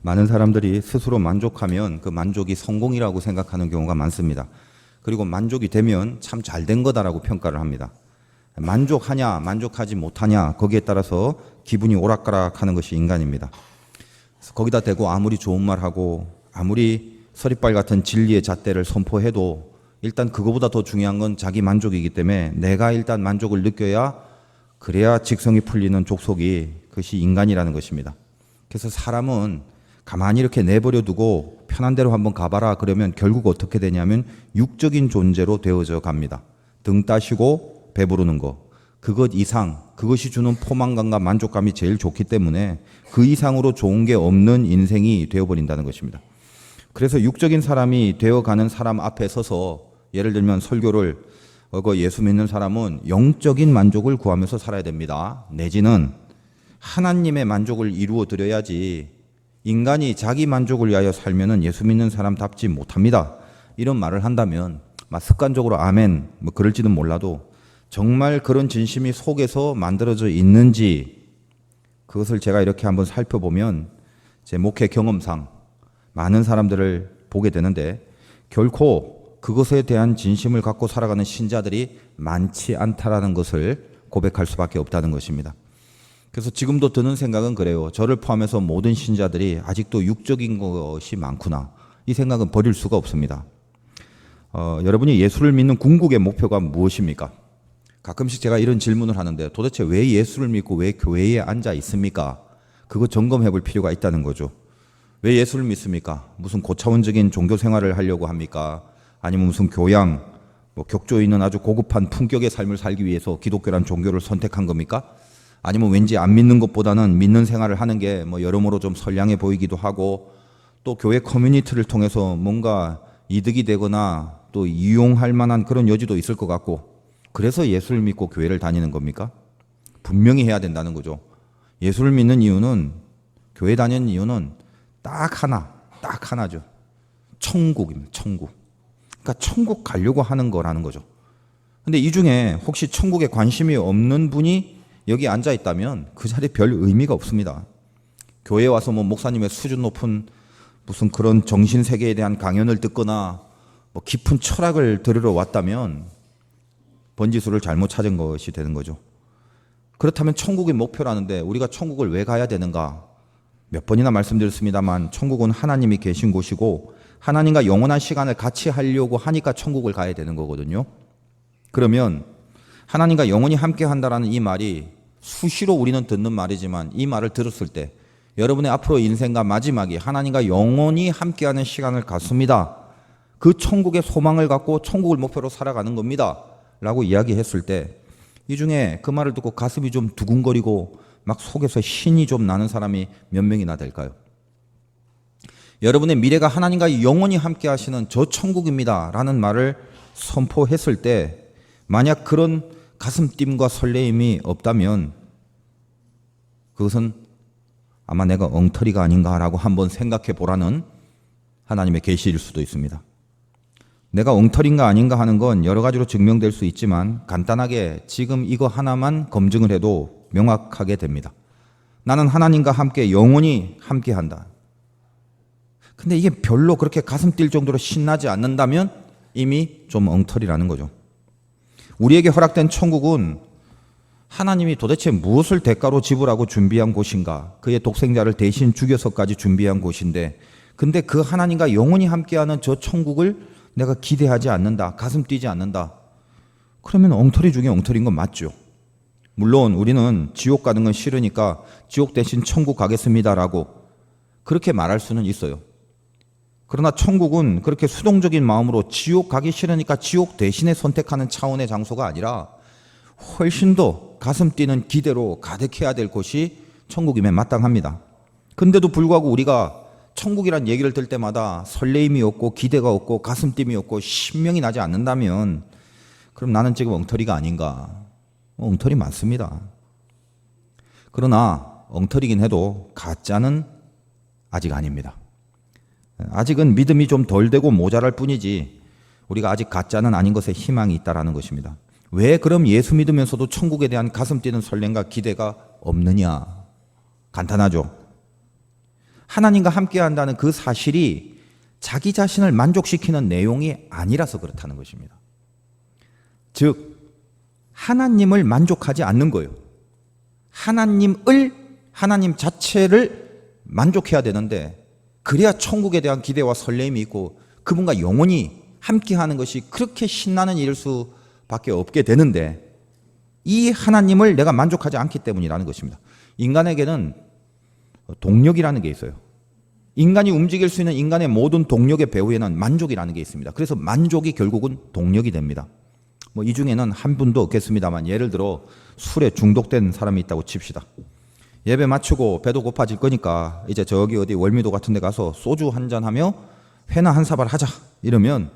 많은 사람들이 스스로 만족하면 그 만족이 성공이라고 생각하는 경우가 많습니다. 그리고 만족이 되면 참 잘된 거다라고 평가를 합니다. 만족하냐 만족하지 못하냐 거기에 따라서 기분이 오락가락하는 것이 인간입니다. 그래서 거기다 대고 아무리 좋은 말하고 아무리 서리빨 같은 진리의 잣대를 선포해도 일단 그거보다 더 중요한 건 자기 만족이기 때문에 내가 일단 만족을 느껴야 그래야 직성이 풀리는 족속이 그것이 인간이라는 것입니다. 그래서 사람은 가만히 이렇게 내버려 두고 편한 대로 한번 가봐라 그러면 결국 어떻게 되냐면 육적인 존재로 되어져 갑니다. 등 따시고 배부르는 거 그것 이상 그것이 주는 포만감과 만족감이 제일 좋기 때문에 그 이상으로 좋은 게 없는 인생이 되어버린다는 것입니다. 그래서 육적인 사람이 되어가는 사람 앞에 서서 예를 들면 설교를 예수 믿는 사람은 영적인 만족을 구하면서 살아야 됩니다. 내지는 하나님의 만족을 이루어 드려야지 인간이 자기 만족을 위하여 살면은 예수 믿는 사람답지 못합니다. 이런 말을 한다면 습관적으로 아멘 그럴지는 몰라도 정말 그런 진심이 속에서 만들어져 있는지 그것을 제가 이렇게 한번 살펴보면 제 목회 경험상 많은 사람들을 보게 되는데 결코 그것에 대한 진심을 갖고 살아가는 신자들이 많지 않다라는 것을 고백할 수밖에 없다는 것입니다. 그래서 지금도 드는 생각은 그래요. 저를 포함해서 모든 신자들이 아직도 육적인 것이 많구나. 이 생각은 버릴 수가 없습니다. 여러분이 예수를 믿는 궁극의 목표가 무엇입니까? 가끔씩 제가 이런 질문을 하는데 도대체 왜 예수를 믿고 왜 교회에 앉아 있습니까? 그거 점검해 볼 필요가 있다는 거죠. 왜 예수를 믿습니까? 무슨 고차원적인 종교 생활을 하려고 합니까? 아니면 무슨 교양, 격조 있는 아주 고급한 품격의 삶을 살기 위해서 기독교란 종교를 선택한 겁니까? 아니면 왠지 안 믿는 것보다는 믿는 생활을 하는 게 여러모로 좀 선량해 보이기도 하고 또 교회 커뮤니티를 통해서 뭔가 이득이 되거나 또 이용할 만한 그런 여지도 있을 것 같고 그래서 예수를 믿고 교회를 다니는 겁니까? 분명히 해야 된다는 거죠. 예수를 믿는 이유는 교회 다니는 이유는 딱 하나죠. 천국입니다. 천국. 그러니까 천국 가려고 하는 거라는 거죠. 근데 이 중에 혹시 천국에 관심이 없는 분이 여기 앉아 있다면 그 자리에 별 의미가 없습니다. 교회에 와서 목사님의 수준 높은 무슨 그런 정신 세계에 대한 강연을 듣거나 깊은 철학을 들으러 왔다면 번지수를 잘못 찾은 것이 되는 거죠. 그렇다면 천국이 목표라는데 우리가 천국을 왜 가야 되는가? 몇 번이나 말씀드렸습니다만 천국은 하나님이 계신 곳이고 하나님과 영원한 시간을 같이 하려고 하니까 천국을 가야 되는 거거든요. 그러면 하나님과 영원히 함께 한다라는 이 말이 수시로 우리는 듣는 말이지만 이 말을 들었을 때 여러분의 앞으로 인생과 마지막이 하나님과 영원히 함께하는 시간을 갖습니다. 그 천국의 소망을 갖고 천국을 목표로 살아가는 겁니다. 라고 이야기했을 때 이 중에 그 말을 듣고 가슴이 좀 두근거리고 막 속에서 신이 좀 나는 사람이 몇 명이나 될까요? 여러분의 미래가 하나님과 영원히 함께 하시는 저 천국입니다. 라는 말을 선포했을 때 만약 그런 가슴팀과 설레임이 없다면 그것은 아마 내가 엉터리가 아닌가라고 한번 생각해 보라는 하나님의 계시일 수도 있습니다. 내가 엉터리인가 아닌가 하는 건 여러 가지로 증명될 수 있지만 간단하게 지금 이거 하나만 검증을 해도 명확하게 됩니다. 나는 하나님과 함께 영원히 함께 한다. 근데 이게 별로 그렇게 가슴 뛸 정도로 신나지 않는다면 이미 좀 엉터리라는 거죠. 우리에게 허락된 천국은 하나님이 도대체 무엇을 대가로 지불하고 준비한 곳인가? 그의 독생자를 대신 죽여서까지 준비한 곳인데 근데 그 하나님과 영원히 함께하는 저 천국을 내가 기대하지 않는다. 가슴 뛰지 않는다. 그러면 엉터리 중에 엉터리인 건 맞죠. 물론 우리는 지옥 가는 건 싫으니까 지옥 대신 천국 가겠습니다라고 그렇게 말할 수는 있어요. 그러나 천국은 그렇게 수동적인 마음으로 지옥 가기 싫으니까 지옥 대신에 선택하는 차원의 장소가 아니라 훨씬 더 가슴 뛰는 기대로 가득해야 될 곳이 천국임에 마땅합니다. 근데도 불구하고 우리가 천국이란 얘기를 들 때마다 설레임이 없고 기대가 없고 가슴팀이 없고 신명이 나지 않는다면 그럼 나는 지금 엉터리가 아닌가? 엉터리 맞습니다. 그러나 엉터리긴 해도 가짜는 아직 아닙니다. 아직은 믿음이 좀 덜 되고 모자랄 뿐이지 우리가 아직 가짜는 아닌 것에 희망이 있다는 것입니다. 왜 그럼 예수 믿으면서도 천국에 대한 가슴 뛰는 설렘과 기대가 없느냐? 간단하죠. 하나님과 함께 한다는 그 사실이 자기 자신을 만족시키는 내용이 아니라서 그렇다는 것입니다. 즉 하나님을 만족하지 않는 거예요. 하나님 자체를 만족해야 되는데, 그래야 천국에 대한 기대와 설렘이 있고 그분과 영원히 함께하는 것이 그렇게 신나는 일일 수밖에 없게 되는데, 이 하나님을 내가 만족하지 않기 때문이라는 것입니다. 인간에게는 동력이라는 게 있어요. 인간이 움직일 수 있는 인간의 모든 동력의 배후에는 만족이라는 게 있습니다. 그래서 만족이 결국은 동력이 됩니다. 이 중에는 한 분도 없겠습니다만, 예를 들어 술에 중독된 사람이 있다고 칩시다. 예배 마치고 배도 고파질 거니까 이제 저기 어디 월미도 같은 데 가서 소주 한잔 하며 회나 한 사발 하자 이러면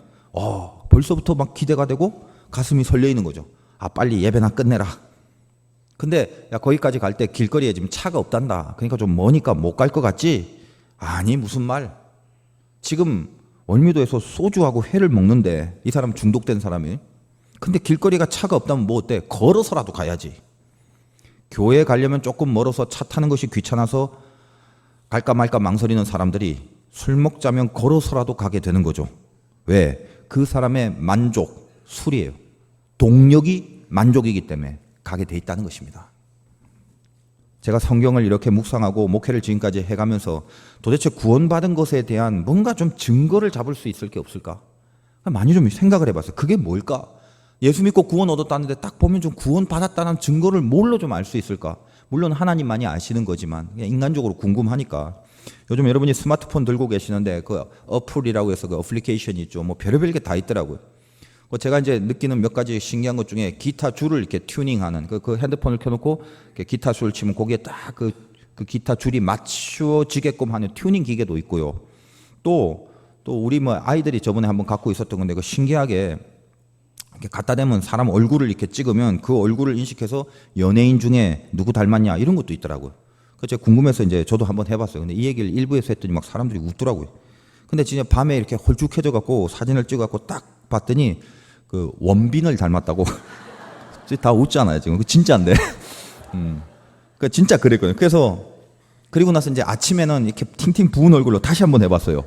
벌써부터 막 기대가 되고 가슴이 설레이는 거죠. 빨리 예배나 끝내라. 근데 거기까지 갈 때 길거리에 지금 차가 없단다. 그러니까 좀 머니까 못 갈 것 같지? 아니 무슨 말. 지금 월미도에서 소주하고 회를 먹는데 이 사람 중독된 사람이, 근데 길거리가 차가 없다면 뭐 어때? 걸어서라도 가야지. 교회에 가려면 조금 멀어서 차 타는 것이 귀찮아서 갈까 말까 망설이는 사람들이 술 먹자면 걸어서라도 가게 되는 거죠. 왜? 그 사람의 만족, 술이에요. 동력이 만족이기 때문에 가게 돼 있다는 것입니다. 제가 성경을 이렇게 묵상하고 목회를 지금까지 해가면서 도대체 구원받은 것에 대한 뭔가 좀 증거를 잡을 수 있을 게 없을까? 많이 좀 생각을 해봤어요. 그게 뭘까? 예수 믿고 구원 얻었다는데 딱 보면 좀 구원 받았다는 증거를 뭘로 좀 알 수 있을까? 물론 하나님만이 아시는 거지만 그냥 인간적으로 궁금하니까. 요즘 여러분이 스마트폰 들고 계시는데 그 어플이라고 해서 그 어플리케이션이 있죠. 뭐 별의별 게 다 있더라고요. 제가 이제 느끼는 몇 가지 신기한 것 중에 기타 줄을 이렇게 튜닝하는 그 핸드폰을 켜놓고 기타 줄을 치면 거기에 딱 그 기타 줄이 맞춰지게끔 하는 튜닝 기계도 있고요. 또 우리 아이들이 저번에 한번 갖고 있었던 건데 그 신기하게 이렇게 갖다 대면 사람 얼굴을 이렇게 찍으면 그 얼굴을 인식해서 연예인 중에 누구 닮았냐 이런 것도 있더라고요. 그래서 제가 궁금해서 이제 저도 한번 해봤어요. 근데 이 얘기를 일부에서 했더니 막 사람들이 웃더라고요. 근데 진짜 밤에 이렇게 홀쭉해져 갖고 사진을 찍어 갖고 딱 봤더니 그 원빈을 닮았다고. 다 웃잖아요 지금. 그 진짜인데. 그 진짜 그랬거든요. 그래서 그리고 나서 이제 아침에는 이렇게 팅팅 부은 얼굴로 다시 한번 해봤어요.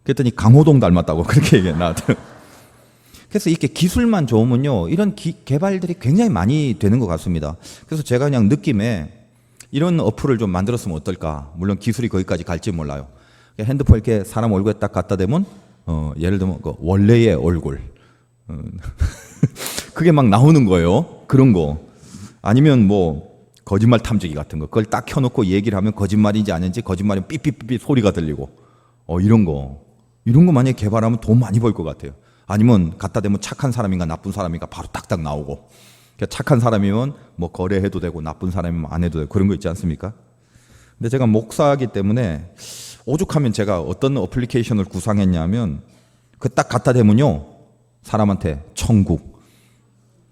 그랬더니 강호동 닮았다고 그렇게 얘기해 나한테. 그래서 이렇게 기술만 좋으면요 이런 개발들이 굉장히 많이 되는 것 같습니다. 그래서 제가 그냥 느낌에 이런 어플을 좀 만들었으면 어떨까. 물론 기술이 거기까지 갈지 몰라요. 핸드폰 이렇게 사람 얼굴에 딱 갖다 대면 예를 들면 그 원래의 얼굴 그게 막 나오는 거예요. 그런 거. 아니면 뭐 거짓말 탐지기 같은 거 그걸 딱 켜놓고 얘기를 하면 거짓말인지 아닌지 거짓말이면 삐삐삐삐 소리가 들리고 이런 거 만약에 개발하면 돈 많이 벌 것 같아요. 아니면 갖다 대면 착한 사람인가 나쁜 사람인가 바로 딱딱 나오고, 착한 사람이면 뭐 거래해도 되고 나쁜 사람이면 안 해도 되고 그런 거 있지 않습니까? 근데 제가 목사이기 때문에 오죽하면 제가 어떤 어플리케이션을 구상했냐면 그 딱 갖다 대면요 사람한테 천국,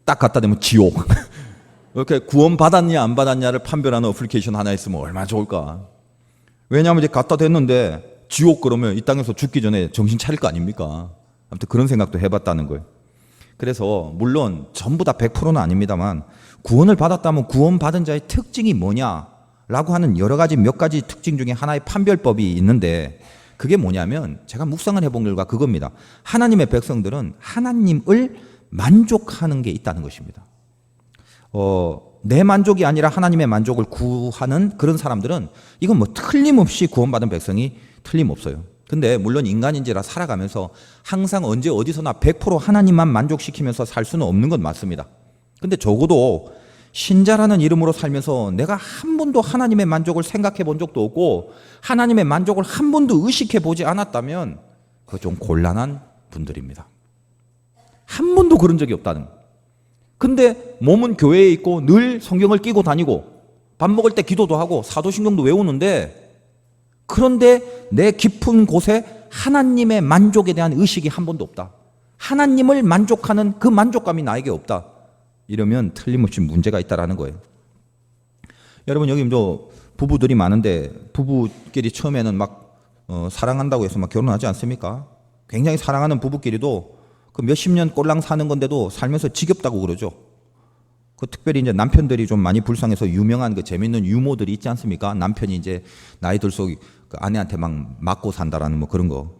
딱 갖다 대면 지옥 이렇게 구원 받았냐 안 받았냐를 판별하는 어플리케이션 하나 있으면 얼마나 좋을까. 왜냐하면 이제 갖다 댔는데 지옥 그러면 이 땅에서 죽기 전에 정신 차릴 거 아닙니까? 아무튼 그런 생각도 해봤다는 거예요. 그래서 물론 전부 다 100%는 아닙니다만 구원을 받았다면 구원받은 자의 특징이 뭐냐라고 하는 여러 가지 몇 가지 특징 중에 하나의 판별법이 있는데, 그게 뭐냐면 제가 묵상을 해본 결과 그겁니다. 하나님의 백성들은 하나님을 만족하는 게 있다는 것입니다. 내 만족이 아니라 하나님의 만족을 구하는 그런 사람들은 이건 뭐 틀림없이 구원받은 백성이 틀림없어요. 근데 물론 인간인지라 살아가면서 항상 언제 어디서나 100% 하나님만 만족시키면서 살 수는 없는 건 맞습니다. 근데 적어도 신자라는 이름으로 살면서 내가 한 번도 하나님의 만족을 생각해 본 적도 없고 하나님의 만족을 한 번도 의식해 보지 않았다면 그거 좀 곤란한 분들입니다. 한 번도 그런 적이 없다는 거예요. 근데 몸은 교회에 있고 늘 성경을 끼고 다니고 밥 먹을 때 기도도 하고 사도신경도 외우는데, 그런데 내 깊은 곳에 하나님의 만족에 대한 의식이 한 번도 없다. 하나님을 만족하는 그 만족감이 나에게 없다. 이러면 틀림없이 문제가 있다라는 거예요. 여러분 여기 부부들이 많은데 부부끼리 처음에는 막 사랑한다고 해서 막 결혼하지 않습니까? 굉장히 사랑하는 부부끼리도 그 몇십 년 꼴랑 사는 건데도 살면서 지겹다고 그러죠. 그 특별히 이제 남편들이 좀 많이 불쌍해서 유명한 그 재밌는 유모들이 있지 않습니까? 남편이 이제 나이 들수록 그 아내한테 막 맞고 산다라는 뭐 그런 거.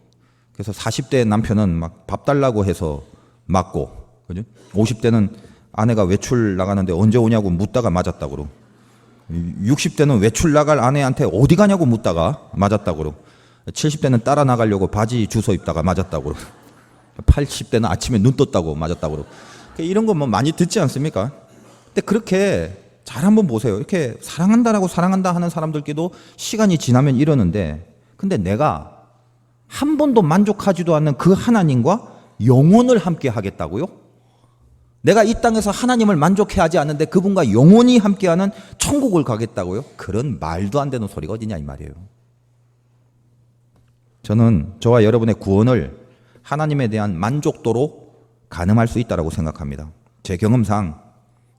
그래서 40대 남편은 막 밥 달라고 해서 맞고, 그죠? 50대는 아내가 외출 나가는데 언제 오냐고 묻다가 맞았다고 그러고, 60대는 외출 나갈 아내한테 어디 가냐고 묻다가 맞았다고 그러고, 70대는 따라 나가려고 바지 주워 입다가 맞았다고 그러고, 80대는 아침에 눈 떴다고 맞았다고 그러고. 이런 거 뭐 많이 듣지 않습니까? 근데 그렇게 잘 한번 보세요. 이렇게 사랑한다라고 사랑한다 하는 사람들끼도 시간이 지나면 이러는데, 근데 내가 한 번도 만족하지도 않는 그 하나님과 영원을 함께 하겠다고요? 내가 이 땅에서 하나님을 만족해 하지 않는데 그분과 영원히 함께하는 천국을 가겠다고요? 그런 말도 안 되는 소리가 어디냐 이 말이에요. 저는 저와 여러분의 구원을 하나님에 대한 만족도로 가늠할 수 있다고 생각합니다. 제 경험상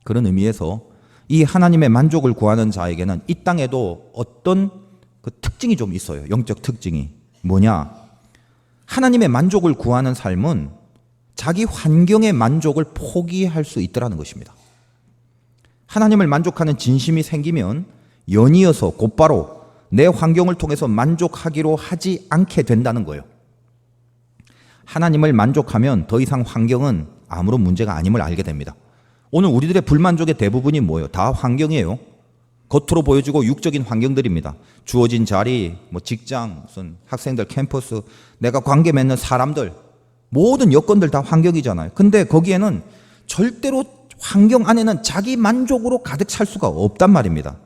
그런 의미에서 이 하나님의 만족을 구하는 자에게는 이 땅에도 어떤 그 특징이 좀 있어요. 영적 특징이. 뭐냐? 하나님의 만족을 구하는 삶은 자기 환경의 만족을 포기할 수 있더라는 것입니다. 하나님을 만족하는 진심이 생기면 연이어서 곧바로 내 환경을 통해서 만족하기로 하지 않게 된다는 거예요. 하나님을 만족하면 더 이상 환경은 아무런 문제가 아님을 알게 됩니다. 오늘 우리들의 불만족의 대부분이 뭐예요? 다 환경이에요. 겉으로 보여지고 육적인 환경들입니다. 주어진 자리, 뭐 직장, 무슨 학생들 캠퍼스, 내가 관계 맺는 사람들, 모든 여건들 다 환경이잖아요. 근데 거기에는 절대로 환경 안에는 자기 만족으로 가득 찰 수가 없단 말입니다.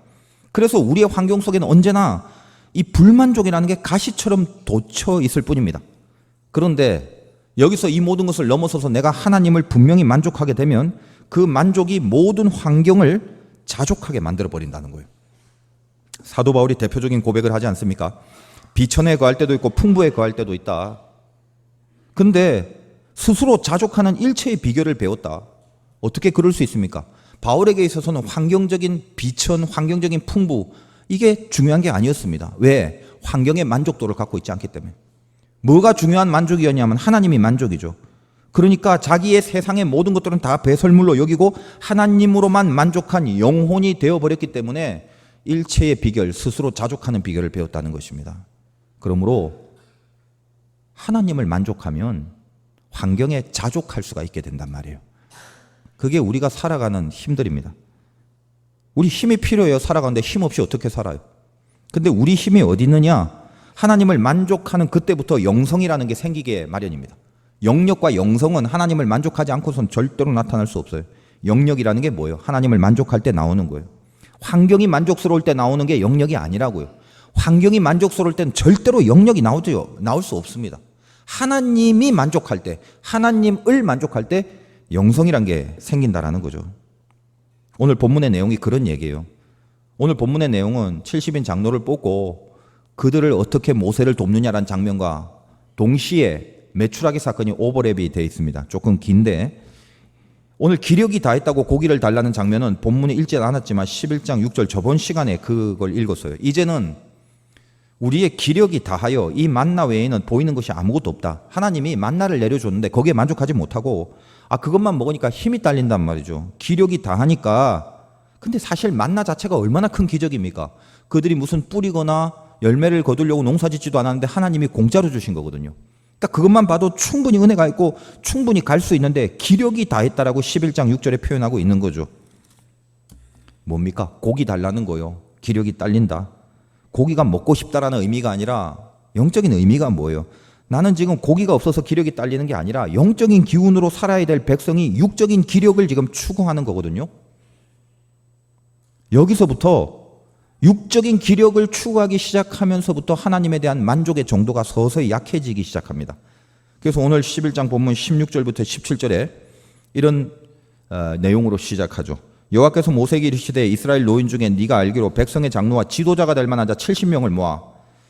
그래서 우리의 환경 속에는 언제나 이 불만족이라는 게 가시처럼 돋쳐 있을 뿐입니다. 그런데 여기서 이 모든 것을 넘어서서 내가 하나님을 분명히 만족하게 되면 그 만족이 모든 환경을 자족하게 만들어버린다는 거예요. 사도 바울이 대표적인 고백을 하지 않습니까? 비천에 거할 때도 있고 풍부에 거할 때도 있다. 근데 스스로 자족하는 일체의 비결을 배웠다. 어떻게 그럴 수 있습니까? 바울에게 있어서는 환경적인 비천, 환경적인 풍부, 이게 중요한 게 아니었습니다. 왜? 환경의 만족도를 갖고 있지 않기 때문에. 뭐가 중요한 만족이었냐면 하나님이 만족이죠. 그러니까 자기의 세상의 모든 것들은 다 배설물로 여기고 하나님으로만 만족한 영혼이 되어버렸기 때문에 일체의 비결, 스스로 자족하는 비결을 배웠다는 것입니다. 그러므로 하나님을 만족하면 환경에 자족할 수가 있게 된단 말이에요. 그게 우리가 살아가는 힘들입니다. 우리 힘이 필요해요. 살아가는데 힘 없이 어떻게 살아요? 근데 우리 힘이 어디 있느냐? 하나님을 만족하는 그때부터 영성이라는 게 생기게 마련입니다. 영력과 영성은 하나님을 만족하지 않고선 절대로 나타날 수 없어요. 영력이라는 게 뭐예요? 하나님을 만족할 때 나오는 거예요. 환경이 만족스러울 때 나오는 게 영력이 아니라고요. 환경이 만족스러울 때는 절대로 영력이 나올 수 없습니다. 하나님이 만족할 때, 하나님을 만족할 때 영성이란 게 생긴다라는 거죠. 오늘 본문의 내용이 그런 얘기예요. 오늘 본문의 내용은 70인 장로를 뽑고 그들을 어떻게 모세를 돕느냐라는 장면과 동시에 메추라기 사건이 오버랩이 되어 있습니다. 조금 긴데 오늘 기력이 다했다고 고기를 달라는 장면은 본문에 읽지 않았지만 11장 6절 저번 시간에 그걸 읽었어요. 이제는 우리의 기력이 다하여 이 만나 외에는 보이는 것이 아무것도 없다. 하나님이 만나를 내려줬는데 거기에 만족하지 못하고 그것만 먹으니까 힘이 딸린단 말이죠. 기력이 다하니까. 근데 사실 만나 자체가 얼마나 큰 기적입니까? 그들이 무슨 뿌리거나 열매를 거두려고 농사 짓지도 않았는데 하나님이 공짜로 주신 거거든요. 그러니까 그것만 봐도 충분히 은혜가 있고 충분히 갈 수 있는데 기력이 다했다라고 11장 6절에 표현하고 있는 거죠. 뭡니까? 고기 달라는 거요. 기력이 딸린다. 고기가 먹고 싶다라는 의미가 아니라 영적인 의미가 뭐예요? 나는 지금 고기가 없어서 기력이 딸리는 게 아니라 영적인 기운으로 살아야 될 백성이 육적인 기력을 지금 추구하는 거거든요. 여기서부터 육적인 기력을 추구하기 시작하면서부터 하나님에 대한 만족의 정도가 서서히 약해지기 시작합니다. 그래서 오늘 11장 본문 16절부터 17절에 이런 내용으로 시작하죠. 여호와께서 모세에게 이르시되 이스라엘 노인 중에 네가 알기로 백성의 장로와 지도자가 될 만한 자 70명을 모아.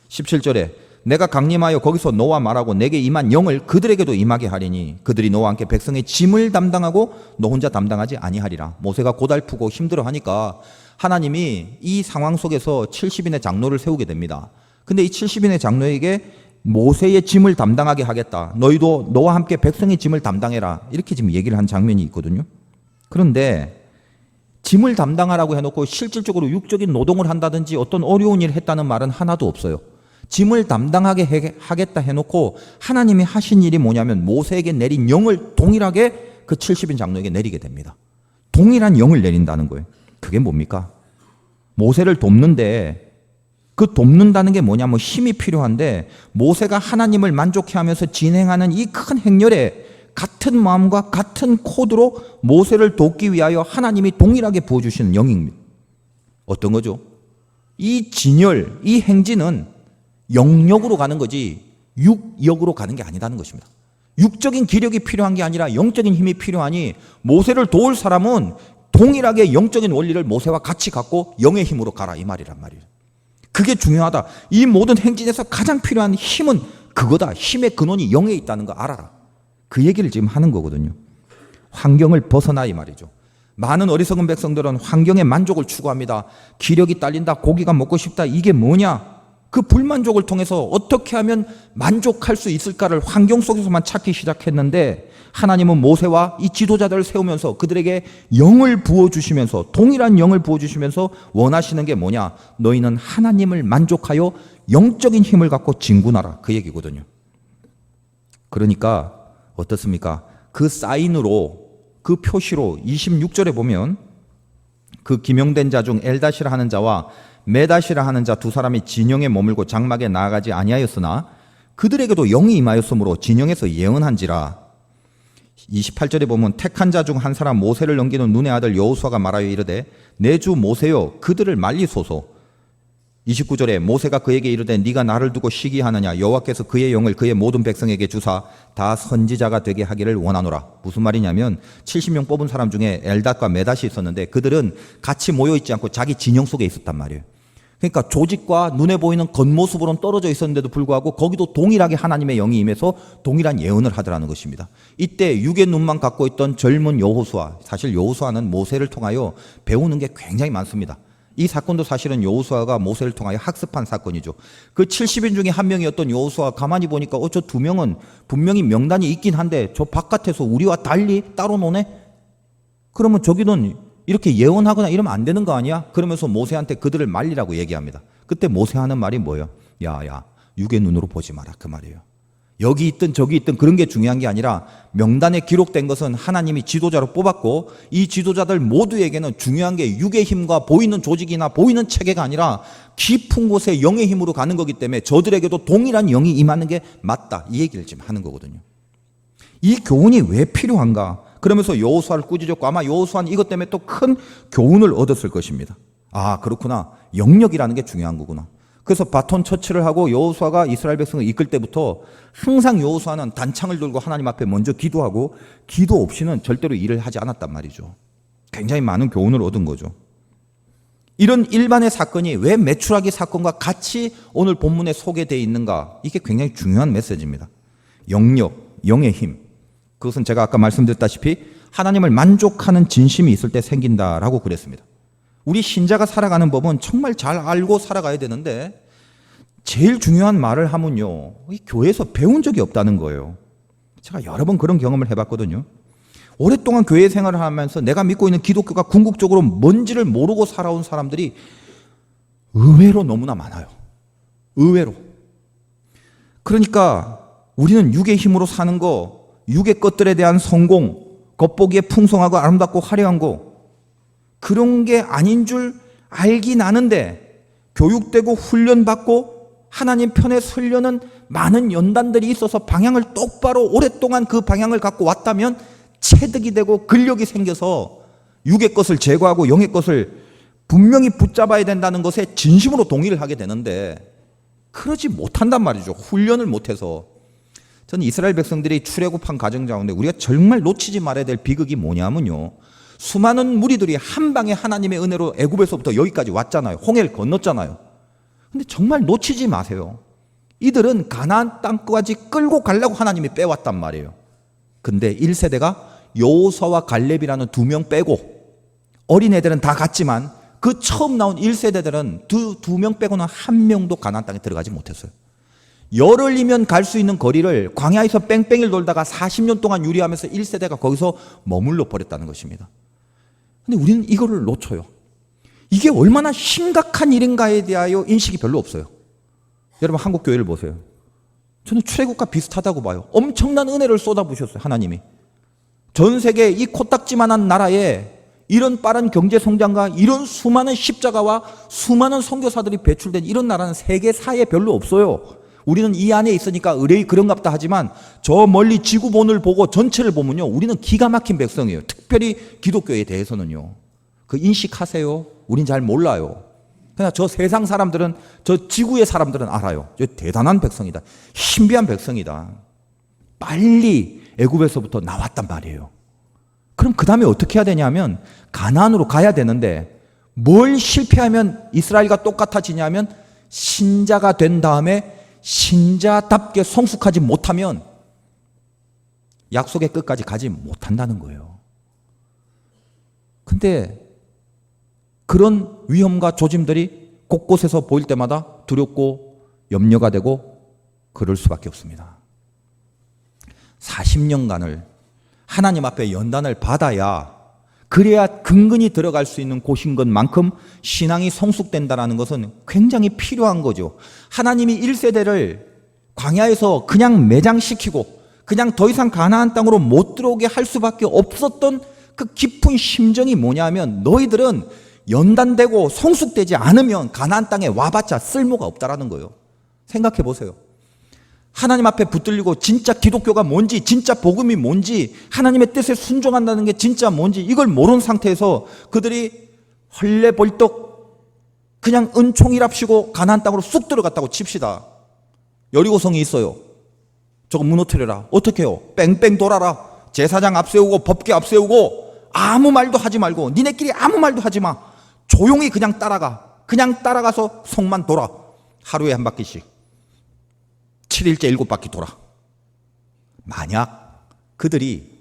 17절에 내가 강림하여 거기서 너와 말하고 내게 임한 영을 그들에게도 임하게 하리니 그들이 너와 함께 백성의 짐을 담당하고 너 혼자 담당하지 아니하리라. 모세가 고달프고 힘들어하니까 하나님이 이 상황 속에서 70인의 장로를 세우게 됩니다. 근데 이 70인의 장로에게 모세의 짐을 담당하게 하겠다. 너희도 너와 함께 백성의 짐을 담당해라. 이렇게 지금 얘기를 한 장면이 있거든요. 그런데 짐을 담당하라고 해놓고 실질적으로 육적인 노동을 한다든지 어떤 어려운 일을 했다는 말은 하나도 없어요. 짐을 담당하게 하겠다 해놓고 하나님이 하신 일이 뭐냐면 모세에게 내린 영을 동일하게 그 70인 장로에게 내리게 됩니다. 동일한 영을 내린다는 거예요. 그게 뭡니까? 모세를 돕는데 그 돕는다는 게 뭐냐면 힘이 필요한데 모세가 하나님을 만족해 하면서 진행하는 이 큰 행렬에 같은 마음과 같은 코드로 모세를 돕기 위하여 하나님이 동일하게 부어주시는 영입니다. 어떤 거죠? 이 진열, 이 행진은 영역으로 가는 거지 육역으로 가는 게 아니라는 것입니다. 육적인 기력이 필요한 게 아니라 영적인 힘이 필요하니 모세를 도울 사람은 동일하게 영적인 원리를 모세와 같이 갖고 영의 힘으로 가라 이 말이란 말이에요. 그게 중요하다. 이 모든 행진에서 가장 필요한 힘은 그거다. 힘의 근원이 영에 있다는 거 알아라. 그 얘기를 지금 하는 거거든요. 환경을 벗어나 이 말이죠. 많은 어리석은 백성들은 환경의 만족을 추구합니다. 기력이 딸린다, 고기가 먹고 싶다, 이게 뭐냐? 그 불만족을 통해서 어떻게 하면 만족할 수 있을까를 환경 속에서만 찾기 시작했는데 하나님은 모세와 이 지도자들을 세우면서 그들에게 영을 부어주시면서 동일한 영을 부어주시면서 원하시는 게 뭐냐? 너희는 하나님을 만족하여 영적인 힘을 갖고 진군하라. 그 얘기거든요. 그러니까 어떻습니까? 그 사인으로 그 표시로 26절에 보면 그 기명된 자 중 엘다시라 하는 자와 메다시라 하는 자 두 사람이 진영에 머물고 장막에 나아가지 아니하였으나 그들에게도 영이 임하였으므로 진영에서 예언한지라. 28절에 보면 택한 자 중 한 사람 모세를 넘기는 눈의 아들 여호수아가 말하여 이르되 내 주 모세여 그들을 말리소서. 29절에 모세가 그에게 이르되 네가 나를 두고 시기하느냐 여호와께서 그의 영을 그의 모든 백성에게 주사 다 선지자가 되게 하기를 원하노라. 무슨 말이냐면 70명 뽑은 사람 중에 엘닷과 메닷이 있었는데 그들은 같이 모여있지 않고 자기 진영 속에 있었단 말이에요. 그러니까 조직과 눈에 보이는 겉모습으로는 떨어져 있었는데도 불구하고 거기도 동일하게 하나님의 영이 임해서 동일한 예언을 하더라는 것입니다. 이때 육의 눈만 갖고 있던 젊은 여호수아, 사실 여호수아는 모세를 통하여 배우는 게 굉장히 많습니다. 이 사건도 사실은 여호수아가 모세를 통하여 학습한 사건이죠. 그 70인 중에 한 명이었던 여호수아 가만히 보니까 저 두 명은 분명히 명단이 있긴 한데 저 바깥에서 우리와 달리 따로 노네? 그러면 저기는 이렇게 예언하거나 이러면 안 되는 거 아니야? 그러면서 모세한테 그들을 말리라고 얘기합니다. 그때 모세 하는 말이 뭐예요? 야, 육의 눈으로 보지 마라 그 말이에요. 여기 있든 저기 있든 그런 게 중요한 게 아니라 명단에 기록된 것은 하나님이 지도자로 뽑았고 이 지도자들 모두에게는 중요한 게 육의 힘과 보이는 조직이나 보이는 체계가 아니라 깊은 곳에 영의 힘으로 가는 거기 때문에 저들에게도 동일한 영이 임하는 게 맞다. 이 얘기를 지금 하는 거거든요. 이 교훈이 왜 필요한가? 그러면서 여호수아를 꾸짖었고 아마 여호수아는 이것 때문에 또 큰 교훈을 얻었을 것입니다. 아, 그렇구나. 영역이라는 게 중요한 거구나. 그래서 바톤 터치를 하고 여호수아가 이스라엘 백성을 이끌 때부터 항상 여호수아는 단창을 들고 하나님 앞에 먼저 기도하고 기도 없이는 절대로 일을 하지 않았단 말이죠. 굉장히 많은 교훈을 얻은 거죠. 이런 일반의 사건이 왜 메추라기 사건과 같이 오늘 본문에 소개되어 있는가? 이게 굉장히 중요한 메시지입니다. 영역, 영의 힘. 그것은 제가 아까 말씀드렸다시피 하나님을 만족하는 진심이 있을 때 생긴다라고 그랬습니다. 우리 신자가 살아가는 법은 정말 잘 알고 살아가야 되는데 제일 중요한 말을 하면요, 이 교회에서 배운 적이 없다는 거예요. 제가 여러 번 그런 경험을 해봤거든요. 오랫동안 교회 생활을 하면서 내가 믿고 있는 기독교가 궁극적으로 뭔지를 모르고 살아온 사람들이 의외로 너무나 많아요. 의외로. 그러니까 우리는 육의 힘으로 사는 거, 육의 것들에 대한 성공, 겉보기에 풍성하고 아름답고 화려한 거, 그런 게 아닌 줄 알긴 아는데 교육되고 훈련받고 하나님 편에 서려는 많은 연단들이 있어서 방향을 똑바로 오랫동안 그 방향을 갖고 왔다면 체득이 되고 근력이 생겨서 육의 것을 제거하고 영의 것을 분명히 붙잡아야 된다는 것에 진심으로 동의를 하게 되는데 그러지 못한단 말이죠. 훈련을 못해서. 저는 이스라엘 백성들이 출애굽한 과정 가운데 우리가 정말 놓치지 말아야 될 비극이 뭐냐면요, 수많은 무리들이 한 방에 하나님의 은혜로 애굽에서부터 여기까지 왔잖아요. 홍해를 건넜잖아요. 근데 정말 놓치지 마세요. 이들은 가나안 땅까지 끌고 가려고 하나님이 빼왔단 말이에요. 근데 1세대가 여호수아와 갈렙이라는 두 명 빼고 어린애들은 다 갔지만 그 처음 나온 1세대들은 두 명 빼고는 한 명도 가나안 땅에 들어가지 못했어요. 열흘이면 갈 수 있는 거리를 광야에서 뺑뺑이를 돌다가 40년 동안 유리하면서 1세대가 거기서 머물러 버렸다는 것입니다. 근데 우리는 이거를 놓쳐요. 이게 얼마나 심각한 일인가에 대하여 인식이 별로 없어요. 여러분 한국 교회를 보세요. 저는 출애굽과 비슷하다고 봐요. 엄청난 은혜를 쏟아부으셨어요, 하나님이. 전 세계 이 코딱지만한 나라에 이런 빠른 경제 성장과 이런 수많은 십자가와 수많은 선교사들이 배출된 이런 나라는 세계사에 별로 없어요. 우리는 이 안에 있으니까 의뢰이 그런갑다 하지만 저 멀리 지구본을 보고 전체를 보면요, 우리는 기가 막힌 백성이에요. 특별히 기독교에 대해서는요. 그 인식하세요? 우린 잘 몰라요. 그냥 저 세상 사람들은, 저 지구의 사람들은 알아요. 저 대단한 백성이다. 신비한 백성이다. 빨리 애굽에서부터 나왔단 말이에요. 그럼 그 다음에 어떻게 해야 되냐면 가나안으로 가야 되는데 뭘 실패하면 이스라엘과 똑같아지냐면 신자가 된 다음에 신자답게 성숙하지 못하면 약속의 끝까지 가지 못한다는 거예요. 근데 그런 위험과 조짐들이 곳곳에서 보일 때마다 두렵고 염려가 되고 그럴 수밖에 없습니다. 40년간을 하나님 앞에 연단을 받아야 그래야 근근히 들어갈 수 있는 곳인 것만큼 신앙이 성숙된다는 것은 굉장히 필요한 거죠. 하나님이 1세대를 광야에서 그냥 매장시키고 그냥 더 이상 가나안 땅으로 못 들어오게 할 수밖에 없었던 그 깊은 심정이 뭐냐면 너희들은 연단되고 성숙되지 않으면 가나안 땅에 와봤자 쓸모가 없다라는 거예요. 생각해 보세요. 하나님 앞에 붙들리고 진짜 기독교가 뭔지, 진짜 복음이 뭔지, 하나님의 뜻에 순종한다는 게 진짜 뭔지 이걸 모르는 상태에서 그들이 헐레벌떡 그냥 은총이랍시고 가나안 땅으로 쑥 들어갔다고 칩시다. 여리고성이 있어요. 저거 무너뜨려라. 어떻게 해요? 뺑뺑 돌아라. 제사장 앞세우고 법궤 앞세우고 아무 말도 하지 말고 니네끼리 아무 말도 하지 마. 조용히 그냥 따라가. 그냥 따라가서 성만 돌아. 하루에 한 바퀴씩. 7일째 7바퀴 돌아. 만약 그들이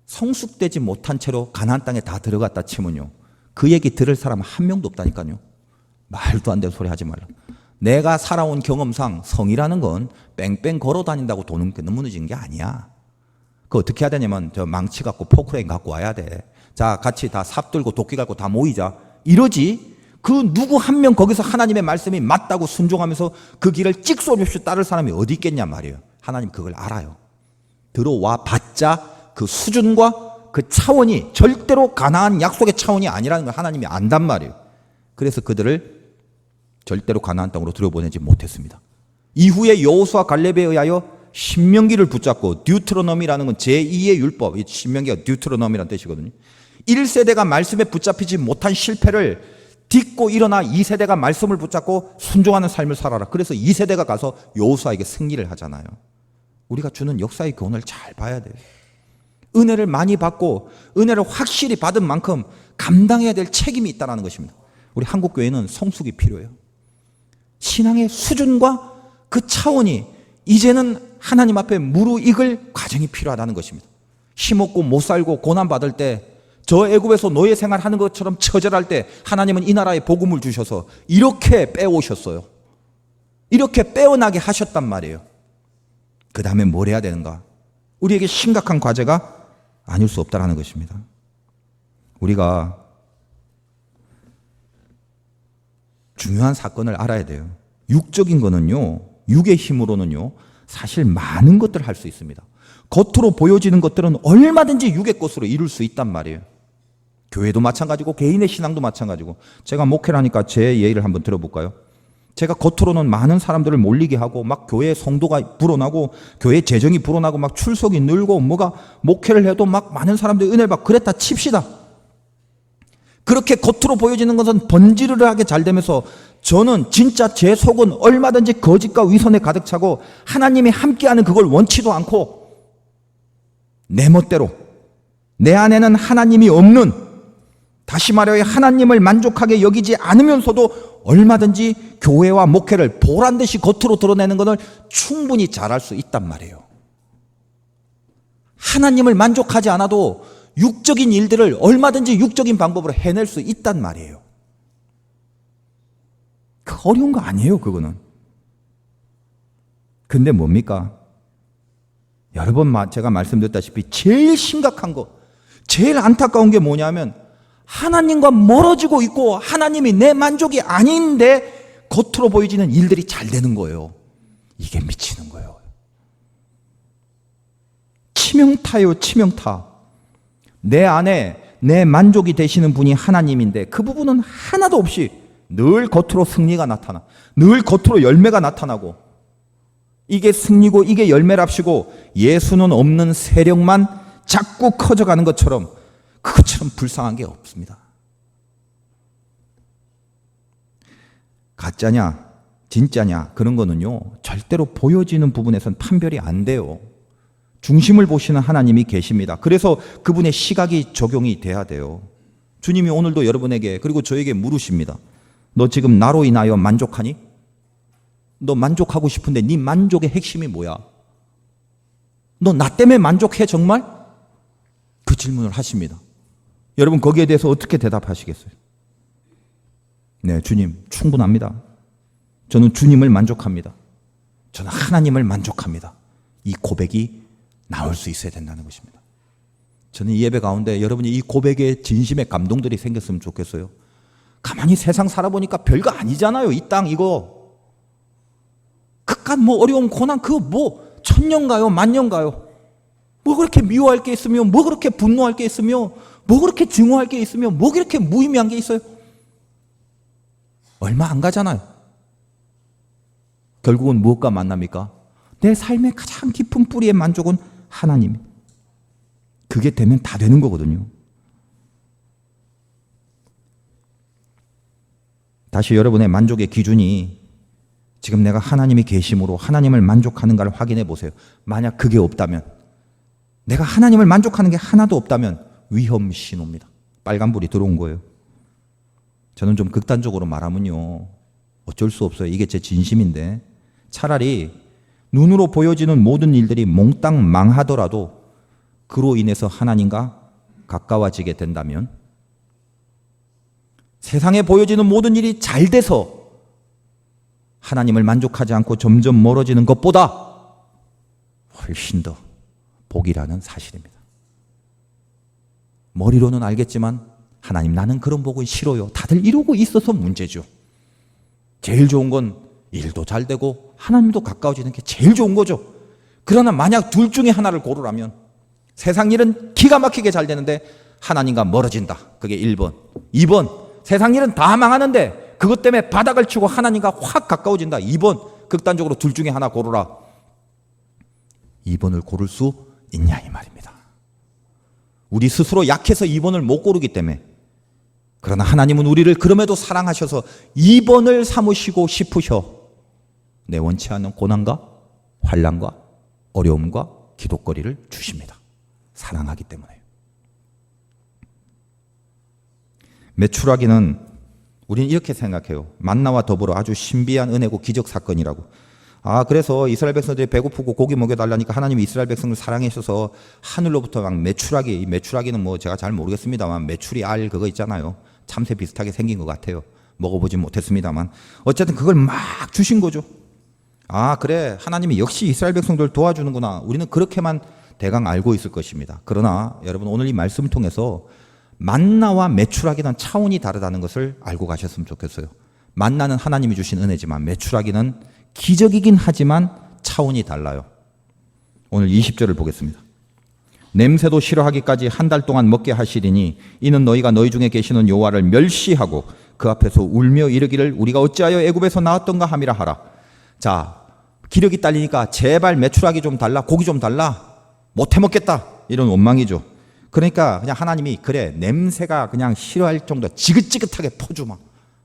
성숙되지 못한 채로 가나안 땅에 다 들어갔다 치면요, 그 얘기 들을 사람 한 명도 없다니까요. 말도 안 되는 소리 하지 말라. 내가 살아온 경험상 성이라는 건 뺑뺑 걸어 다닌다고 도는 게 무너지는 게 아니야. 그거 어떻게 해야 되냐면 저 망치 갖고 포크레인 갖고 와야 돼. 자, 같이 다 삽 들고 도끼 갖고 다 모이자. 이러지. 그 누구 한 명 거기서 하나님의 말씀이 맞다고 순종하면서 그 길을 찍소리 없이 따를 사람이 어디 있겠냐 말이에요. 하나님 그걸 알아요. 들어와 봤자 그 수준과 그 차원이 절대로 가나안 약속의 차원이 아니라는 걸 하나님이 안단 말이에요. 그래서 그들을 절대로 가나안 땅으로 들여보내지 못했습니다. 이후에 여호수아 갈렙에 의하여 신명기를 붙잡고, 듀트로노미라는 건 제2의 율법, 신명기가 듀트로노미라는 뜻이거든요. 1세대가 말씀에 붙잡히지 못한 실패를 딛고 일어나 2세대가 말씀을 붙잡고 순종하는 삶을 살아라. 그래서 2세대가 가서 여호수아에게 승리를 하잖아요. 우리가 주는 역사의 교훈을 잘 봐야 돼요. 은혜를 많이 받고 은혜를 확실히 받은 만큼 감당해야 될 책임이 있다는 것입니다. 우리 한국교회는 성숙이 필요해요. 신앙의 수준과 그 차원이 이제는 하나님 앞에 무르익을 과정이 필요하다는 것입니다. 힘없고 못 살고 고난받을 때, 저 애굽에서 노예 생활하는 것처럼 처절할 때 하나님은 이 나라에 복음을 주셔서 이렇게 빼오셨어요. 이렇게 빼어나게 하셨단 말이에요. 그 다음에 뭘 해야 되는가? 우리에게 심각한 과제가 아닐 수 없다는 것입니다. 우리가 중요한 사건을 알아야 돼요. 육적인 거는요, 육의 힘으로는요, 사실 많은 것들을 할 수 있습니다. 겉으로 보여지는 것들은 얼마든지 육의 것으로 이룰 수 있단 말이에요. 교회도 마찬가지고 개인의 신앙도 마찬가지고. 제가 목회를 하니까 제 예를 한번 들어볼까요? 제가 겉으로는 많은 사람들을 몰리게 하고 막 교회 성도가 불어나고 교회 재정이 불어나고 막 출석이 늘고 뭐가 목회를 해도 막 많은 사람들이 은혜를 받고 그랬다 칩시다. 그렇게 겉으로 보여지는 것은 번지르르하게 잘 되면서 저는 진짜 제 속은 얼마든지 거짓과 위선에 가득 차고 하나님이 함께하는 그걸 원치도 않고 내 멋대로 내 안에는 하나님이 없는, 다시 말하여 하나님을 만족하게 여기지 않으면서도 얼마든지 교회와 목회를 보란듯이 겉으로 드러내는 것을 충분히 잘할 수 있단 말이에요. 하나님을 만족하지 않아도 육적인 일들을 얼마든지 육적인 방법으로 해낼 수 있단 말이에요. 그 어려운 거 아니에요, 그거는. 근데 뭡니까? 여러 번 제가 말씀드렸다시피 제일 심각한 거, 제일 안타까운 게 뭐냐면 하나님과 멀어지고 있고 하나님이 내 만족이 아닌데 겉으로 보여지는 일들이 잘 되는 거예요. 이게 미치는 거예요. 치명타요, 치명타. 내 안에 내 만족이 되시는 분이 하나님인데 그 부분은 하나도 없이 늘 겉으로 승리가 나타나, 늘 겉으로 열매가 나타나고, 이게 승리고 이게 열매랍시고 예수는 없는 세력만 자꾸 커져가는 것처럼, 그것처럼 불쌍한 게 없습니다. 가짜냐 진짜냐 그런 거는요 절대로 보여지는 부분에선 판별이 안 돼요. 중심을 보시는 하나님이 계십니다. 그래서 그분의 시각이 적용이 돼야 돼요. 주님이 오늘도 여러분에게 그리고 저에게 물으십니다. 너 지금 나로 인하여 만족하니? 너 만족하고 싶은데 네 만족의 핵심이 뭐야? 너 나 때문에 만족해 정말? 그 질문을 하십니다. 여러분 거기에 대해서 어떻게 대답하시겠어요? 네, 주님 충분합니다. 저는 주님을 만족합니다. 저는 하나님을 만족합니다. 이 고백이 나올 수 있어야 된다는 것입니다. 저는 이 예배 가운데 여러분이 이 고백의 진심의 감동들이 생겼으면 좋겠어요. 가만히 세상 살아보니까 별거 아니잖아요. 이 땅 이거 그깟 뭐 어려운 고난 그거 뭐 천년 가요 만년 가요. 뭐 그렇게 미워할 게 있으며 뭐 그렇게 분노할 게 있으며 뭐 그렇게 증오할 게 있으며 뭐 그렇게 무의미한 게 있어요. 얼마 안 가잖아요. 결국은 무엇과 만납니까? 내 삶의 가장 깊은 뿌리의 만족은 하나님. 그게 되면 다 되는 거거든요. 다시 여러분의 만족의 기준이 지금 내가 하나님이 계심으로 하나님을 만족하는가를 확인해 보세요. 만약 그게 없다면, 내가 하나님을 만족하는 게 하나도 없다면 위험 신호입니다. 빨간불이 들어온 거예요. 저는 좀 극단적으로 말하면요 어쩔 수 없어요. 이게 제 진심인데 차라리 눈으로 보여지는 모든 일들이 몽땅 망하더라도 그로 인해서 하나님과 가까워지게 된다면, 세상에 보여지는 모든 일이 잘 돼서 하나님을 만족하지 않고 점점 멀어지는 것보다 훨씬 더 복이라는 사실입니다. 머리로는 알겠지만 하나님 나는 그런 복은 싫어요. 다들 이러고 있어서 문제죠. 제일 좋은 건 일도 잘 되고 하나님도 가까워지는 게 제일 좋은 거죠. 그러나 만약 둘 중에 하나를 고르라면 세상 일은 기가 막히게 잘 되는데 하나님과 멀어진다. 그게 1번. 2번. 세상 일은 다 망하는데 그것 때문에 바닥을 치고 하나님과 확 가까워진다. 2번. 극단적으로 둘 중에 하나 고르라. 2번을 고를 수 있냐 이 말입니다. 우리 스스로 약해서 2번을 못 고르기 때문에. 그러나 하나님은 우리를 그럼에도 사랑하셔서 2번을 삼으시고 싶으셔. 내 원치 않는 고난과 환난과 어려움과 기도거리를 주십니다. 사랑하기 때문에. 메추라기는 우리는 이렇게 생각해요. 만나와 더불어 아주 신비한 은혜고 기적 사건이라고. 그래서 이스라엘 백성들이 배고프고 고기 먹여달라니까 하나님이 이스라엘 백성을 사랑하셔서 하늘로부터 막 메추라기, 이 메추라기는 뭐 제가 잘 모르겠습니다만 메추리 알 그거 있잖아요. 참새 비슷하게 생긴 것 같아요. 먹어보진 못했습니다만 어쨌든 그걸 막 주신 거죠. 그래 하나님이 역시 이스라엘 백성들 도와주는구나. 우리는 그렇게만 대강 알고 있을 것입니다. 그러나 여러분 오늘 이 말씀을 통해서 만나와 메추라기는 차원이 다르다는 것을 알고 가셨으면 좋겠어요. 만나는 하나님이 주신 은혜지만 메추라기는 기적이긴 하지만 차원이 달라요. 오늘 20절을 보겠습니다. 냄새도 싫어하기까지 한 달 동안 먹게 하시리니 이는 너희가 너희 중에 계시는 여호와를 멸시하고 그 앞에서 울며 이르기를 우리가 어찌하여 애굽에서 나왔던가 함이라 하라. 자, 기력이 딸리니까 제발 메추라기 좀 달라, 고기 좀 달라, 못해 먹겠다 이런 원망이죠. 그러니까 그냥 하나님이 그래 냄새가 그냥 싫어할 정도 지긋지긋하게 퍼주마,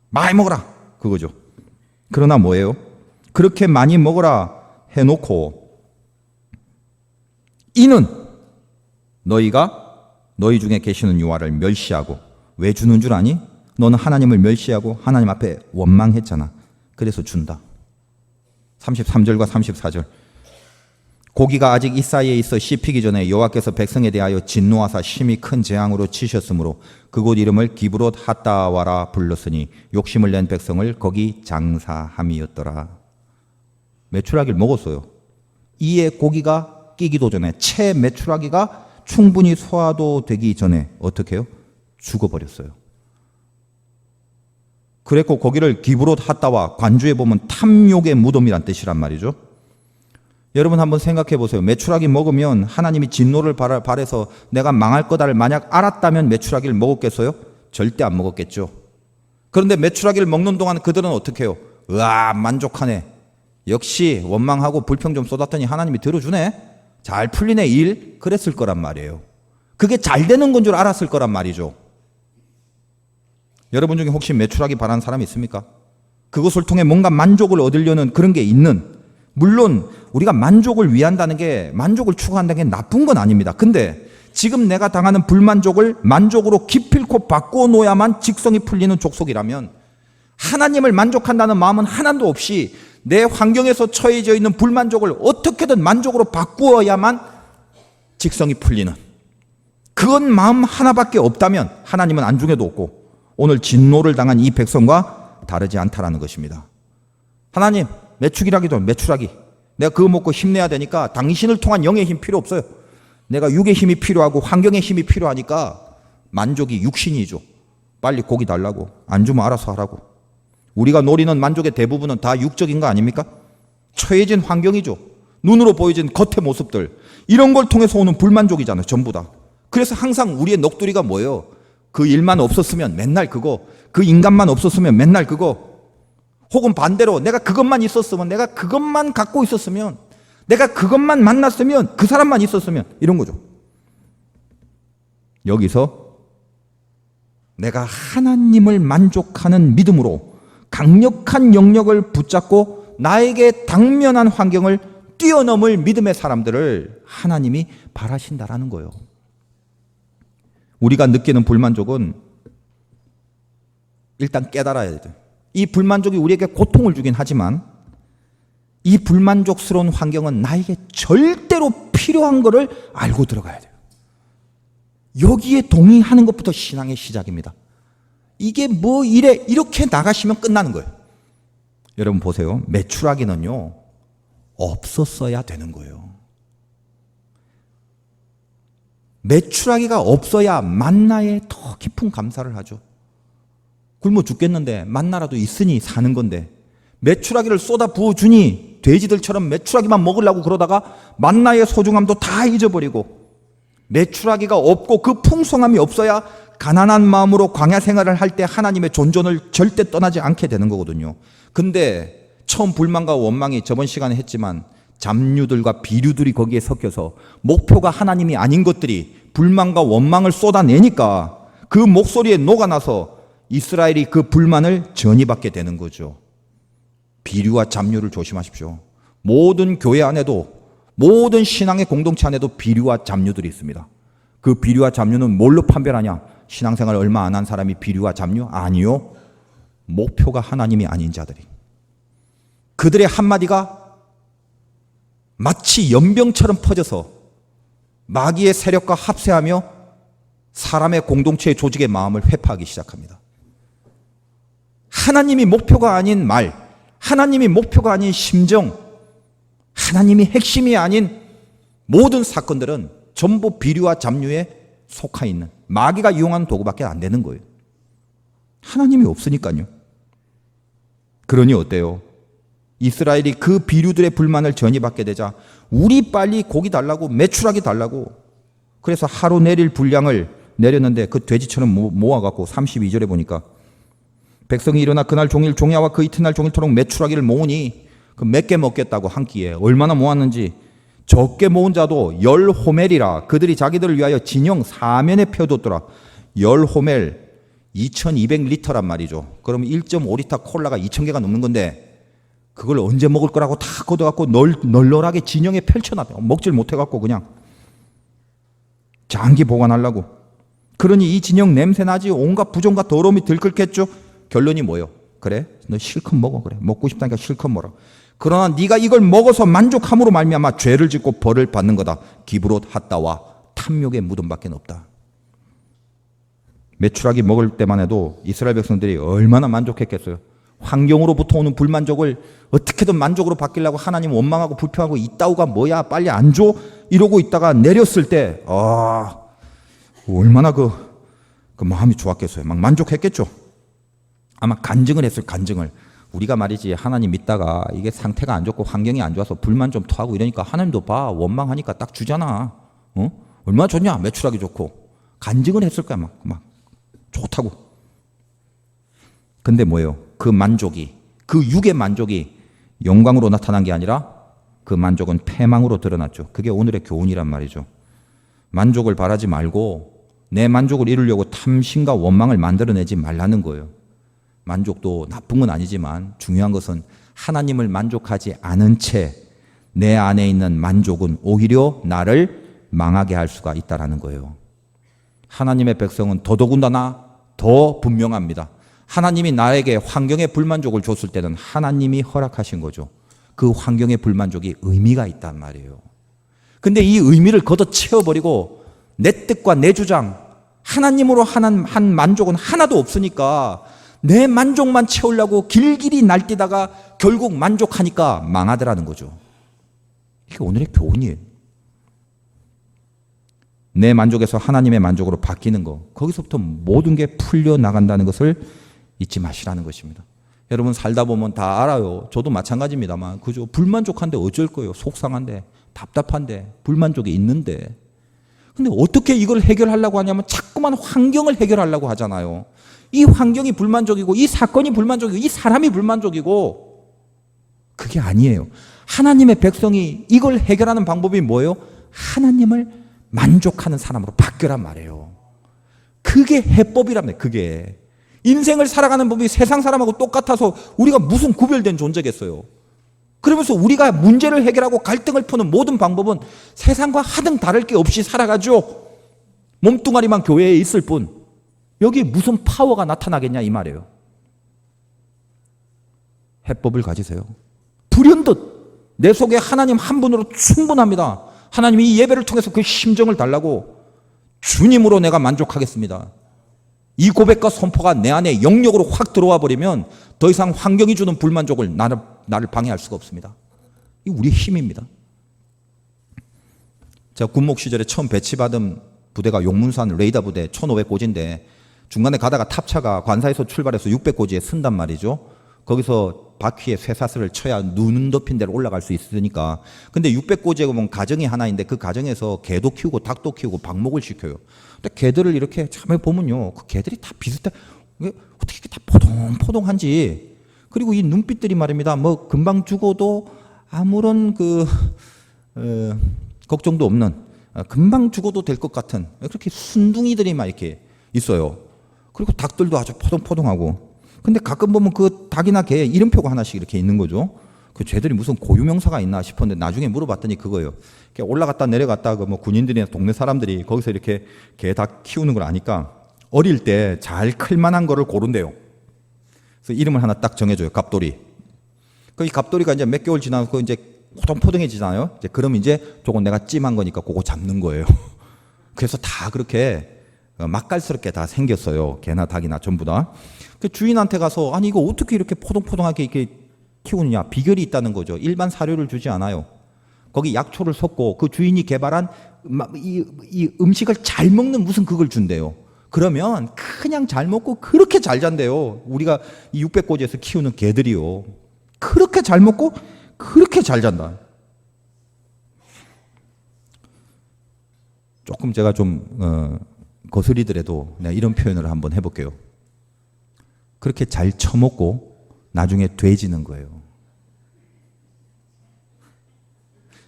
많이 먹어라 그거죠. 그러나 뭐예요? 그렇게 많이 먹어라 해놓고 이는 너희가 너희 중에 계시는 여호와를 멸시하고. 왜 주는 줄 아니? 너는 하나님을 멸시하고 하나님 앞에 원망했잖아. 그래서 준다. 33절과 34절. 고기가 아직 이 사이에 있어 씹히기 전에 여호와께서 백성에 대하여 진노하사 심히 큰 재앙으로 치셨으므로 그곳 이름을 기브롯 핫다와라 불렀으니 욕심을 낸 백성을 거기 장사함이었더라. 메추라기를 먹었어요. 이에 고기가 끼기도 전에, 채 메추라기가 충분히 소화도 되기 전에 어떻게 해요? 죽어버렸어요. 그랬고 거기를 기브롯 핫다와 관주에 보면 탐욕의 무덤이란 뜻이란 말이죠. 여러분 한번 생각해 보세요. 메추라기 먹으면 하나님이 진노를 발해서 내가 망할 거다를 만약 알았다면 메추라기를 먹었겠어요? 절대 안 먹었겠죠. 그런데 메추라기를 먹는 동안 그들은 어떻게 해요? 으아, 만족하네. 역시 원망하고 불평 좀 쏟았더니 하나님이 들어주네. 잘 풀리네 일. 그랬을 거란 말이에요. 그게 잘 되는 건 줄 알았을 거란 말이죠. 여러분 중에 혹시 메추라기 바라는 사람이 있습니까? 그것을 통해 뭔가 만족을 얻으려는 그런 게 있는, 물론 우리가 만족을 위한다는 게, 만족을 추구한다는 게 나쁜 건 아닙니다. 근데 지금 내가 당하는 불만족을 만족으로 기필코 바꾸어 놓아야만 직성이 풀리는 족속이라면 하나님을 만족한다는 마음은 하나도 없이 내 환경에서 처해져 있는 불만족을 어떻게든 만족으로 바꾸어야만 직성이 풀리는 그건 마음 하나밖에 없다면 하나님은 안중에도 없고 오늘 진노를 당한 이 백성과 다르지 않다라는 것입니다. 하나님, 메추라기도 메추라기. 내가 그거 먹고 힘내야 되니까 당신을 통한 영의 힘 필요 없어요. 내가 육의 힘이 필요하고 환경의 힘이 필요하니까 만족이 육신이죠. 빨리 고기 달라고. 안 주면 알아서 하라고. 우리가 노리는 만족의 대부분은 다 육적인 거 아닙니까? 처해진 환경이죠. 눈으로 보여진 겉의 모습들. 이런 걸 통해서 오는 불만족이잖아요. 전부 다. 그래서 항상 우리의 넋두리가 뭐예요? 그 일만 없었으면 맨날 그거, 그 인간만 없었으면 맨날 그거, 혹은 반대로 내가 그것만 있었으면, 내가 그것만 갖고 있었으면, 내가 그것만 만났으면, 그 사람만 있었으면, 이런 거죠. 여기서 내가 하나님을 만족하는 믿음으로 강력한 영역을 붙잡고 나에게 당면한 환경을 뛰어넘을 믿음의 사람들을 하나님이 바라신다라는 거예요. 우리가 느끼는 불만족은 일단 깨달아야 돼요. 이 불만족이 우리에게 고통을 주긴 하지만 이 불만족스러운 환경은 나에게 절대로 필요한 것을 알고 들어가야 돼요. 여기에 동의하는 것부터 신앙의 시작입니다. 이게 뭐 이래 이렇게 나가시면 끝나는 거예요. 여러분 보세요. 메추라기는요 없었어야 되는 거예요. 메추라기가 없어야 만나에 더 깊은 감사를 하죠. 굶어 죽겠는데 만나라도 있으니 사는 건데 메추라기를 쏟아 부어주니 돼지들처럼 메추라기만 먹으려고 그러다가 만나의 소중함도 다 잊어버리고 메추라기가 없고 그 풍성함이 없어야 가난한 마음으로 광야 생활을 할 때 하나님의 존존을 절대 떠나지 않게 되는 거거든요. 근데 처음 불만과 원망이 저번 시간에 했지만 잡류들과 비류들이 거기에 섞여서 목표가 하나님이 아닌 것들이 불만과 원망을 쏟아내니까 그 목소리에 녹아나서 이스라엘이 그 불만을 전이받게 되는 거죠. 비류와 잡류를 조심하십시오. 모든 교회 안에도 모든 신앙의 공동체 안에도 비류와 잡류들이 있습니다. 그 비류와 잡류는 뭘로 판별하냐? 신앙생활 얼마 안 한 사람이 비류와 잡류? 아니요. 목표가 하나님이 아닌 자들이. 그들의 한마디가 마치 연병처럼 퍼져서 마귀의 세력과 합세하며 사람의 공동체의 조직의 마음을 회파하기 시작합니다. 하나님이 목표가 아닌 말, 하나님이 목표가 아닌 심정, 하나님이 핵심이 아닌 모든 사건들은 전부 비류와 잡류에 속하 있는 마귀가 이용하는 도구밖에 안 되는 거예요. 하나님이 없으니까요. 그러니 어때요? 이스라엘이 그 비류들의 불만을 전이받게 되자 우리 빨리 고기 달라고 메추라기 달라고 그래서 하루 내릴 분량을 내렸는데 그 돼지처럼 모아갖고 32절에 보니까 백성이 일어나 그날 종일 종야와 그 이튿날 종일토록 메추라기를 모으니 그 몇 개 먹겠다고 한 끼에 얼마나 모았는지 적게 모은 자도 10호멜이라 그들이 자기들을 위하여 진영 사면에 펴뒀더라. 10호멜 2200리터란 말이죠. 그럼 1.5리터 콜라가 2000개가 넘는 건데 그걸 언제 먹을 거라고 다 걷어갖고 널널하게 진영에 펼쳐놔. 먹질 못해갖고 그냥 장기 보관하려고. 그러니 이 진영 냄새나지 온갖 부정과 더러움이 들끓겠죠. 결론이 뭐예요? 그래 너 실컷 먹어. 그래 먹고 싶다니까 실컷 먹어. 그러나 네가 이걸 먹어서 만족함으로 말미암아 죄를 짓고 벌을 받는 거다. 기브롯 핫다와 탐욕의 무덤밖에 없다. 메추라기 먹을 때만 해도 이스라엘 백성들이 얼마나 만족했겠어요. 환경으로부터 오는 불만족을 어떻게든 만족으로 바뀌려고 하나님 원망하고 불평하고 이따우가 뭐야 빨리 안 줘 이러고 있다가 내렸을 때 얼마나 그 마음이 좋았겠어요. 막 만족했겠죠. 아마 간증을 했을 간증을. 우리가 말이지 하나님 믿다가 이게 상태가 안 좋고 환경이 안 좋아서 불만 좀 토하고 이러니까 하나님도 봐 원망하니까 딱 주잖아. 얼마나 좋냐 매출하기 좋고. 간증을 했을 거야 막 좋다고. 근데 뭐예요? 그 만족이 그 육의 만족이 영광으로 나타난 게 아니라 그 만족은 패망으로 드러났죠. 그게 오늘의 교훈이란 말이죠. 만족을 바라지 말고 내 만족을 이루려고 탐심과 원망을 만들어내지 말라는 거예요. 만족도 나쁜 건 아니지만 중요한 것은 하나님을 만족하지 않은 채 내 안에 있는 만족은 오히려 나를 망하게 할 수가 있다는 거예요. 하나님의 백성은 더더군다나 더 분명합니다. 하나님이 나에게 환경의 불만족을 줬을 때는 하나님이 허락하신 거죠. 그 환경의 불만족이 의미가 있단 말이에요. 근데 이 의미를 걷어채워버리고 내 뜻과 내 주장, 하나님으로 한 만족은 하나도 없으니까 내 만족만 채우려고 길길이 날뛰다가 결국 만족하니까 망하더라는 거죠. 이게 오늘의 교훈이에요. 내 만족에서 하나님의 만족으로 바뀌는 거, 거기서부터 모든 게 풀려나간다는 것을 잊지 마시라는 것입니다. 여러분 살다 보면 다 알아요. 저도 마찬가지입니다만 그죠? 불만족한데 어쩔 거예요. 속상한데 답답한데 불만족이 있는데. 근데 어떻게 이걸 해결하려고 하냐면 자꾸만 환경을 해결하려고 하잖아요. 이 환경이 불만족이고 이 사건이 불만족이고 이 사람이 불만족이고 그게 아니에요. 하나님의 백성이 이걸 해결하는 방법이 뭐예요? 하나님을 만족하는 사람으로 바뀌란 말이에요. 그게 해법이랍니다. 그게. 인생을 살아가는 법이 세상 사람하고 똑같아서 우리가 무슨 구별된 존재겠어요. 그러면서 우리가 문제를 해결하고 갈등을 푸는 모든 방법은 세상과 하등 다를 게 없이 살아가죠. 몸뚱아리만 교회에 있을 뿐 여기에 무슨 파워가 나타나겠냐 이 말이에요. 해법을 가지세요. 불현듯 내 속에 하나님 한 분으로 충분합니다. 하나님이 이 예배를 통해서 그 심정을 달라고 주님으로 내가 만족하겠습니다. 이 고백과 선포가 내 안에 영역으로 확 들어와 버리면 더 이상 환경이 주는 불만족을 나를 방해할 수가 없습니다. 이 우리의 힘입니다. 제가 군목 시절에 처음 배치받은 부대가 용문산 레이더 부대 1500고지인데 중간에 가다가 탑차가 관사에서 출발해서 600고지에 쓴단 말이죠. 거기서 바퀴에 쇠사슬을 쳐야 눈 덮인 데로 올라갈 수 있으니까. 근데 600고지에 보면 가정이 하나 있는데 그 가정에서 개도 키우고 닭도 키우고 방목을 시켜요. 근데 개들을 이렇게 참 보면요. 그 개들이 다 비슷해. 어떻게 이렇게 다 포동포동한지. 그리고 이 눈빛들이 말입니다. 뭐 금방 죽어도 아무런 걱정도 없는 금방 죽어도 될 것 같은 그렇게 순둥이들이 막 이렇게 있어요. 그리고 닭들도 아주 포동포동하고. 근데 가끔 보면 그 닭이나 개 이름표가 하나씩 이렇게 있는 거죠. 그 쟤들이 무슨 고유명사가 있나 싶었는데 나중에 물어봤더니 그거예요. 올라갔다 내려갔다 그 뭐 군인들이나 동네 사람들이 거기서 이렇게 개 닭 키우는 걸 아니까 어릴 때 잘 클만한 거를 고른대요. 그래서 이름을 하나 딱 정해줘요. 갑돌이. 그 이 갑돌이가 이제 몇 개월 지나고 이제 포동포동해지잖아요. 그럼 이제 저건 내가 찜한 거니까 그거 잡는 거예요. 그래서 다 그렇게 맛깔스럽게 다 생겼어요. 개나 닭이나 전부 다. 그 주인한테 가서 아니 이거 어떻게 이렇게 포동포동하게 이렇게 키우느냐 비결이 있다는 거죠. 일반 사료를 주지 않아요. 거기 약초를 섞고 그 주인이 개발한 이 음식을 잘 먹는 무슨 그걸 준대요. 그러면 그냥 잘 먹고 그렇게 잘 잔대요. 우리가 이 600고지에서 키우는 개들이요. 그렇게 잘 먹고 그렇게 잘 잔다. 조금 제가 좀 거스리더라도 이런 표현을 한번 해볼게요. 그렇게 잘 처먹고 나중에 돼지는 거예요.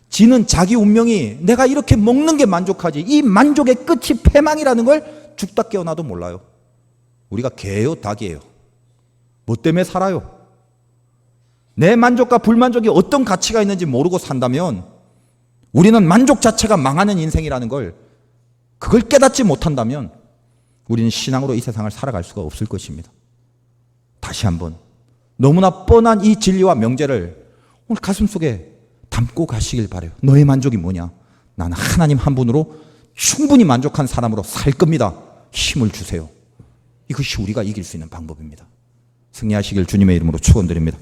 지는 자기 운명이 내가 이렇게 먹는 게 만족하지 이 만족의 끝이 패망이라는 걸 죽다 깨어나도 몰라요. 우리가 개예요, 닭이에요. 뭐 때문에 살아요? 내 만족과 불만족이 어떤 가치가 있는지 모르고 산다면 우리는 만족 자체가 망하는 인생이라는 걸 그걸 깨닫지 못한다면 우리는 신앙으로 이 세상을 살아갈 수가 없을 것입니다. 다시 한번 너무나 뻔한 이 진리와 명제를 오늘 가슴속에 담고 가시길 바라요. 너의 만족이 뭐냐? 나는 하나님 한 분으로 충분히 만족한 사람으로 살 겁니다. 힘을 주세요. 이것이 우리가 이길 수 있는 방법입니다. 승리하시길 주님의 이름으로 축원드립니다.